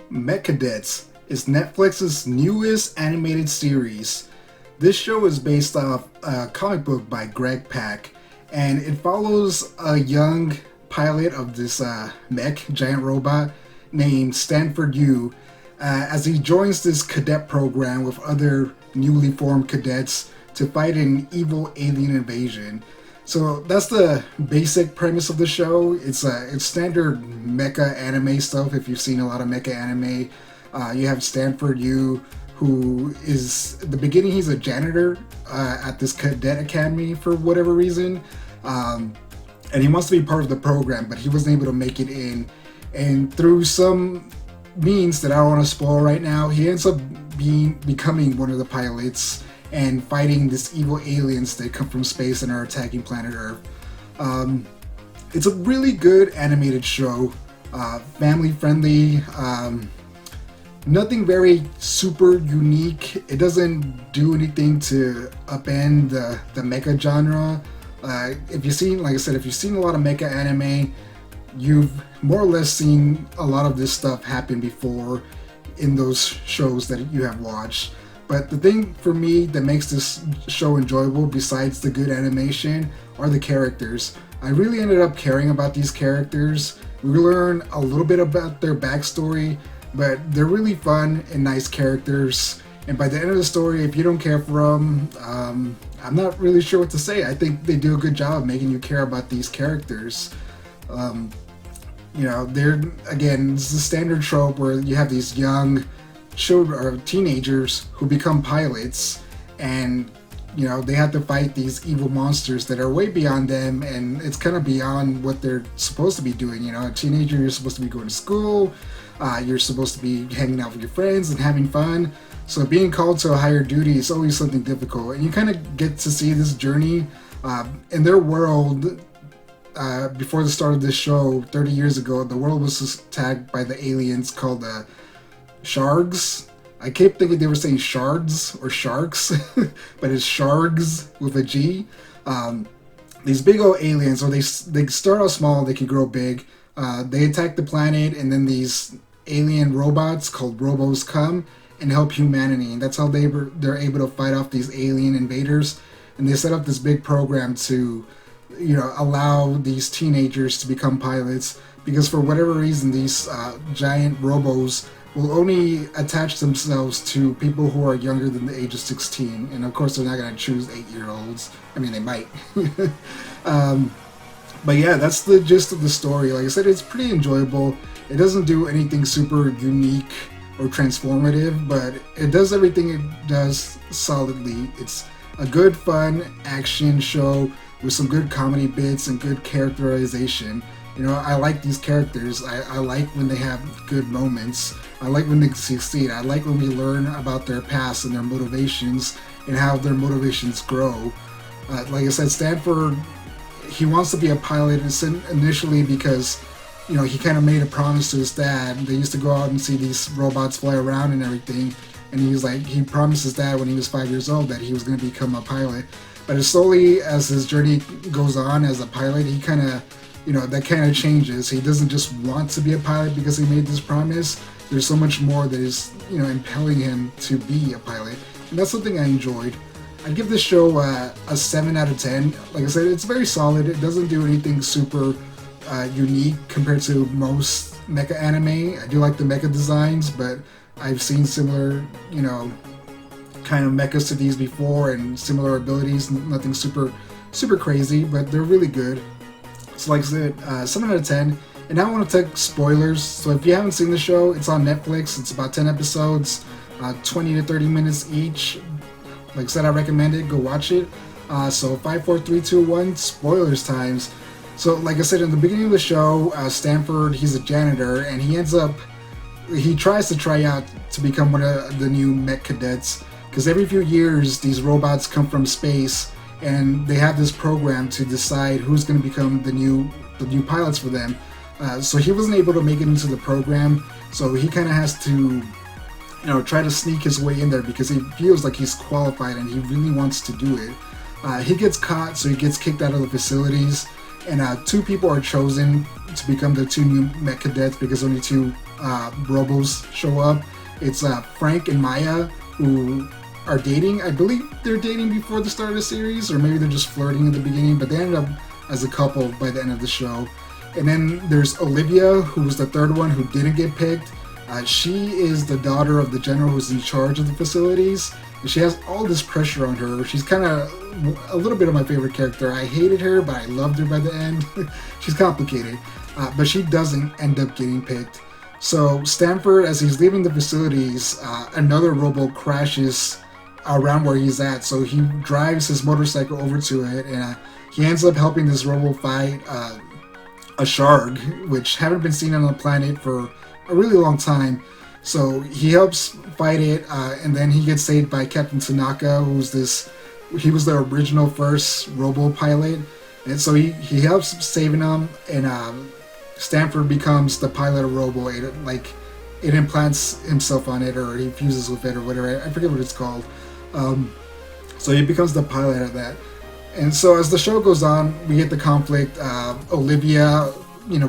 Mech Cadets is Netflix's newest animated series. This show is based off a comic book by Greg Pak, and it follows a young pilot of this mech giant robot named Stanford Yu as he joins this cadet program with other newly formed cadets to fight an evil alien invasion. So that's the basic premise of the show. It's standard mecha anime stuff. If you've seen a lot of mecha anime, you have Stanford Yu, who is at the beginning he's a janitor at this cadet academy for whatever reason, and he wants to be part of the program, but he wasn't able to make it in. And through some means that I don't want to spoil right now, he ends up becoming one of the pilots and fighting this evil aliens that come from space and are attacking planet Earth. It's a really good animated show, family friendly, nothing very super unique. It doesn't do anything to upend the mecha genre. If you've seen, like I said, if you've seen a lot of mecha anime, you've more or less seen a lot of this stuff happen before in those shows that you have watched. But the thing for me that makes this show enjoyable, besides the good animation, are the characters. I really ended up caring about these characters. We learn a little bit about their backstory, but they're really fun and nice characters. And by the end of the story, if you don't care for them, I'm not really sure what to say. I think they do a good job of making you care about these characters. They're, again, it's the standard trope where you have these young children or teenagers who become pilots, and they have to fight these evil monsters that are way beyond them, and it's kind of beyond what they're supposed to be doing. A teenager, you're supposed to be going to school, you're supposed to be hanging out with your friends and having fun, so being called to a higher duty is always something difficult. And you kind of get to see this journey in their world. Before the start of this show 30 years ago, the world was attacked by the aliens called Shargs. I kept thinking they were saying shards or sharks, but it's Shargs with a G. These big old aliens, or they start out small, they can grow big. They attack the planet, and then these alien robots called Robos come and help humanity, and that's how they're able to fight off these alien invaders. And they set up this big program to allow these teenagers to become pilots, because for whatever reason these giant robos will only attach themselves to people who are younger than the age of 16, and of course they're not going to choose 8-year-olds. I mean, they might. But yeah, that's the gist of the story. Like I said, it's pretty enjoyable. It doesn't do anything super unique or transformative, but it does everything it does solidly. It's a good, fun action show with some good comedy bits and good characterization. I like these characters. I like when they have good moments. I like when they succeed. I like when we learn about their past and their motivations and how their motivations grow. Like I said, Stanford, he wants to be a pilot initially because, he kind of made a promise to his dad. They used to go out and see these robots fly around and everything. And he promised his dad when he was 5 years old that he was going to become a pilot. But as slowly as his journey goes on as a pilot, he kind of, that kind of changes. He doesn't just want to be a pilot because he made this promise. There's so much more that is, impelling him to be a pilot. And that's something I enjoyed. I'd give this show a 7 out of 10. Like I said, it's very solid. It doesn't do anything super unique compared to most mecha anime. I do like the mecha designs, but I've seen similar, kind of mechas to these before and similar abilities. Nothing super crazy, but they're really good. So like I said, 7 out of 10. And now I want to take spoilers. So if you haven't seen the show, it's on Netflix. It's about 10 episodes, 20 to 30 minutes each. Like I said, I recommend it. Go watch it. So 5, 4, 3, 2, 1, spoilers times. So like I said, in the beginning of the show, Stanford, he's a janitor, and he tries to try out to become one of the new Mech Cadets, because every few years these robots come from space and they have this program to decide who's going to become the new pilots for them. So he wasn't able to make it into the program, so he kind of has to try to sneak his way in there because he feels like he's qualified and he really wants to do it. He gets caught, so he gets kicked out of the facilities, and 2 people are chosen to become the 2 new Mech Cadets because only 2 Robos show up. It's Frank and Maya, who are dating. I believe they're dating before the start of the series, or maybe they're just flirting in the beginning, but they end up as a couple by the end of the show. And then there's Olivia, who was the 3rd one who didn't get picked. She is the daughter of the general who's in charge of the facilities, and she has all this pressure on her. She's kind of a little bit of my favorite character. I hated her, but I loved her by the end. She's complicated, but she doesn't end up getting picked. So Stanford, as he's leaving the facilities, another Robo crashes around where he's at. So he drives his motorcycle over to it, and he ends up helping this Robo fight a shark, which haven't been seen on the planet for a really long time. So he helps fight it, and then he gets saved by Captain Tanaka, he was the original first Robo pilot, and so he helps saving him, and Stanford becomes the pilot of Robo. It implants himself on it, or he fuses with it, or whatever. I forget what it's called. So he becomes the pilot of that. And so as the show goes on, we get the conflict. Olivia,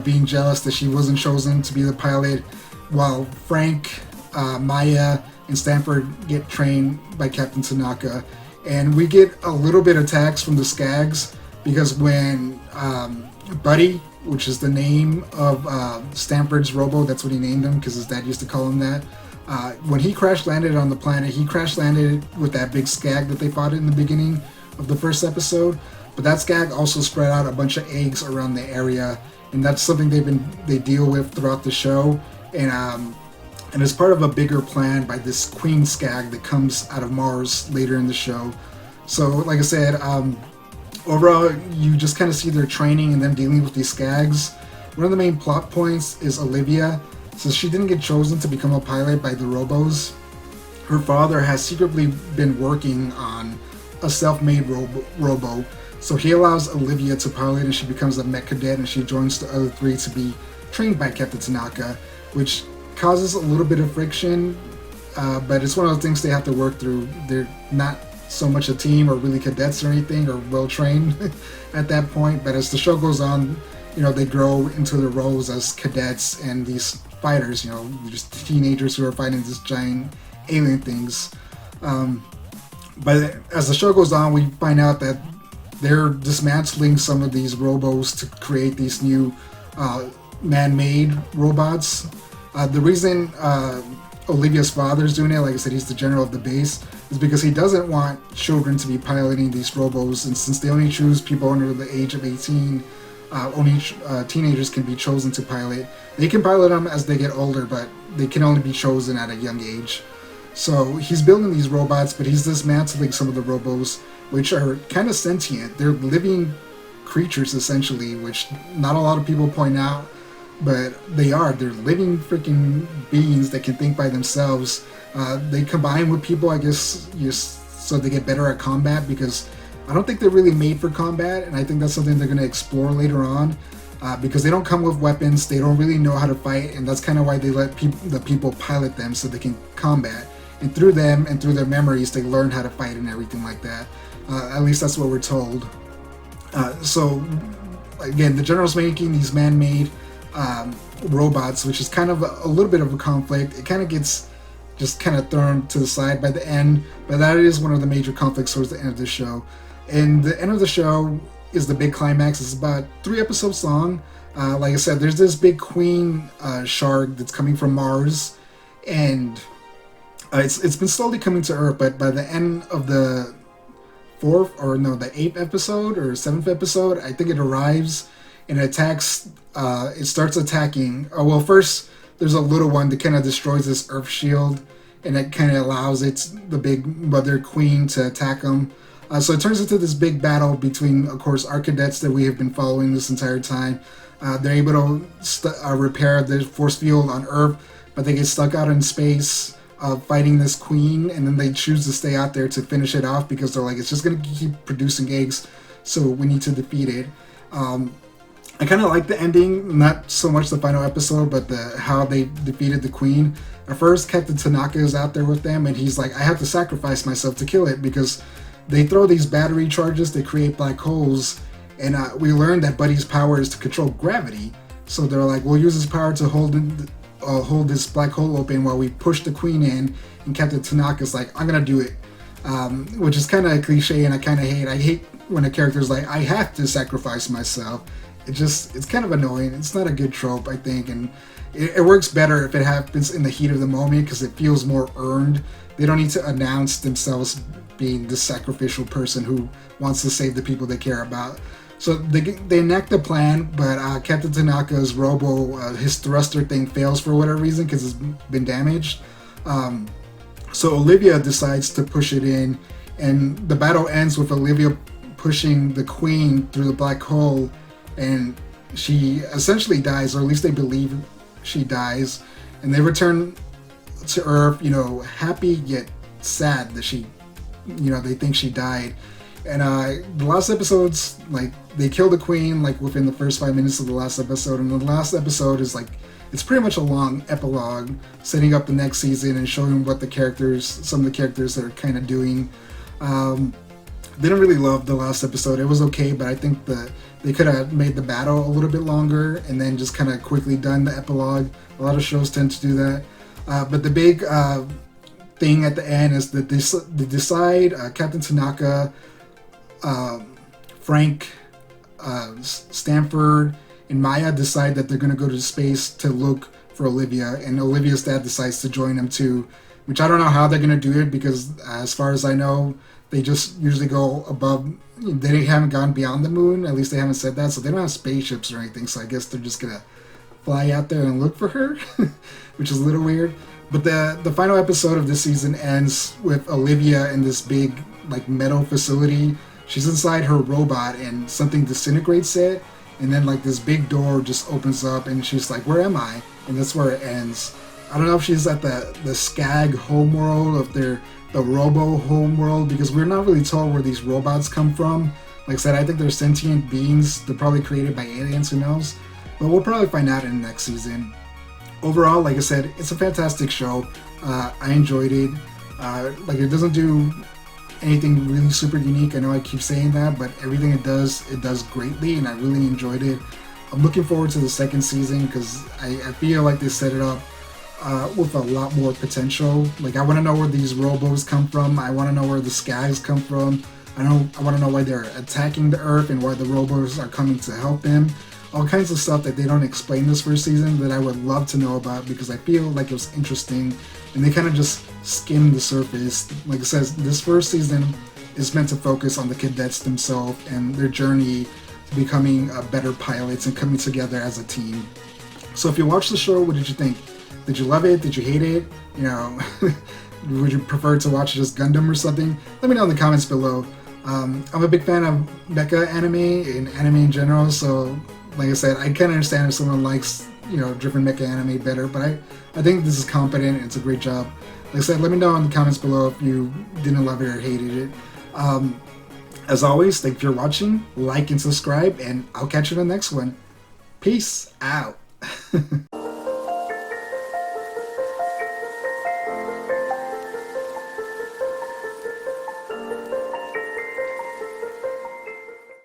being jealous that she wasn't chosen to be the pilot, while Frank, Maya, and Stanford get trained by Captain Tanaka. And we get a little bit of attacks from the Skags, because when Buddy, which is the name of Stanford's Robo, that's what he named him because his dad used to call him that. When he crash landed on the planet, he crash landed with that big Skag that they fought in the beginning of the first episode. But that Skag also spread out a bunch of eggs around the area, and that's something they deal with throughout the show. And as part of a bigger plan by this Queen Skag that comes out of Mars later in the show. So, like I said, overall, you just kind of see their training and them dealing with these Skags. One of the main plot points is Olivia. Since she didn't get chosen to become a pilot by the Robos, her father has secretly been working on a self-made Robo. So he allows Olivia to pilot, and she becomes a Mech Cadet, and she joins the other 3 to be trained by Captain Tanaka, which causes a little bit of friction, but it's one of those things they have to work through. They're not so much a team or really cadets or anything, or well trained at that point, but as the show goes on, they grow into their roles as cadets and these fighters, just teenagers who are fighting these giant alien things. But as the show goes on, we find out that they're dismantling some of these Robos to create these new man-made robots. The reason Olivia's father's doing it, like I said, he's the general of the base, is because he doesn't want children to be piloting these Robos, and since they only choose people under the age of 18, only teenagers can be chosen to pilot. They can pilot them as they get older, but they can only be chosen at a young age. So he's building these robots, but he's dismantling some of the Robos, which are kind of sentient. They're living creatures, essentially, which not a lot of people point out, but they are. They're living freaking beings that can think by themselves. They combine with people, I guess, just so they get better at combat, because I don't think they're really made for combat, and I think that's something they're going to explore later on, because they don't come with weapons, they don't really know how to fight, and that's kind of why they let the people pilot them so they can combat. And through them and through their memories, they learn how to fight and everything like that. At least that's what we're told. So, again, the General's making these man-made robots, which is kind of a little bit of a conflict. It kind of gets just kind of thrown to the side by the end, but that is one of the major conflicts towards the end of the show. And the end of the show is the big climax. It's about 3 episodes long. Like I said, there's this big queen shark that's coming from Mars, and it's been slowly coming to Earth, but by the end of the 8th episode or 7th episode, I think it arrives and attacks. It starts attacking. Well, first there's a little one that kind of destroys this Earth shield, and it kind of allows the big mother queen to attack them. So it turns into this big battle between, of course, our cadets that we have been following this entire time. They're able to repair the force field on Earth, but they get stuck out in space fighting this queen, and then they choose to stay out there to finish it off because they're like, it's just going to keep producing eggs, so we need to defeat it. I kind of like the ending, not so much the final episode, but how they defeated the queen. At first, Captain Tanaka is out there with them, and he's like, I have to sacrifice myself to kill it, because they throw these battery charges that create black holes, And we learned that Buddy's power is to control gravity. So they're like, we'll use his power to hold this black hole open while we push the queen in. And Captain Tanaka's like, I'm gonna do it, which is kind of a cliche, and I kind of hate. I hate when a character's like, I have to sacrifice myself. It's kind of annoying. It's not a good trope, I think, and it works better if it happens in the heat of the moment because it feels more earned. They don't need to announce themselves being the sacrificial person who wants to save the people they care about. So they enact the plan, but Captain Tanaka's Robo, his thruster thing fails for whatever reason because it's been damaged. So Olivia decides to push it in, and the battle ends with Olivia pushing the queen through the black hole, and she essentially dies, or at least they believe she dies, and they return to Earth, happy yet sad that she, they think she died. And the last episodes, like, they kill the queen, like, within the first 5 minutes of the last episode, and the last episode is, like, it's pretty much a long epilogue, setting up the next season and showing what some of the characters are kind of doing. Didn't really love the last episode. It was okay, but I think that they could have made the battle a little bit longer and then just kind of quickly done the epilogue. A lot of shows tend to do that. But the big thing at the end is that they decide, Captain Tanaka, Frank, Stanford, and Maya decide that they're going to go to space to look for Olivia, and Olivia's dad decides to join them too, which I don't know how they're going to do it because as far as I know, they just usually go above, they haven't gone beyond the moon, at least they haven't said that, so they don't have spaceships or anything, so I guess they're just going to fly out there and look for her, which is a little weird. But the final episode of this season ends with Olivia in this big, like, metal facility. She's inside her robot and something disintegrates it, and then, like, this big door just opens up and she's like, where am I? And that's where it ends. I don't know if she's at the Skag homeworld, or if they're the Robo homeworld, because we're not really told where these robots come from. Like I said, I think they're sentient beings. They're probably created by aliens, who knows? But we'll probably find out in the next season. Overall, like I said, it's a fantastic show. I enjoyed it. Like, it doesn't do anything really super unique. I know I keep saying that, but everything it does greatly, and I really enjoyed it. I'm looking forward to the second season because I feel like they set it up with a lot more potential. Like, I want to know where these robos come from. I want to know where the Skags come from. I want to know why they're attacking the Earth and why the robos are coming to help them. All kinds of stuff that they don't explain this first season that I would love to know about because I feel like it was interesting, and they kind of just skimmed the surface. Like it says, this first season is meant to focus on the cadets themselves and their journey to becoming better pilots and coming together as a team. So if you watched the show, what did you think? Did you love it? Did you hate it? Would you prefer to watch just Gundam or something? Let me know in the comments below. I'm a big fan of mecha anime and anime in general, so like I said, I can understand if someone likes, different mecha anime better, but I think this is competent and it's a great job. Like I said, let me know in the comments below if you didn't love it or hated it. As always, thank you for watching, like and subscribe, and I'll catch you in the next one. Peace out.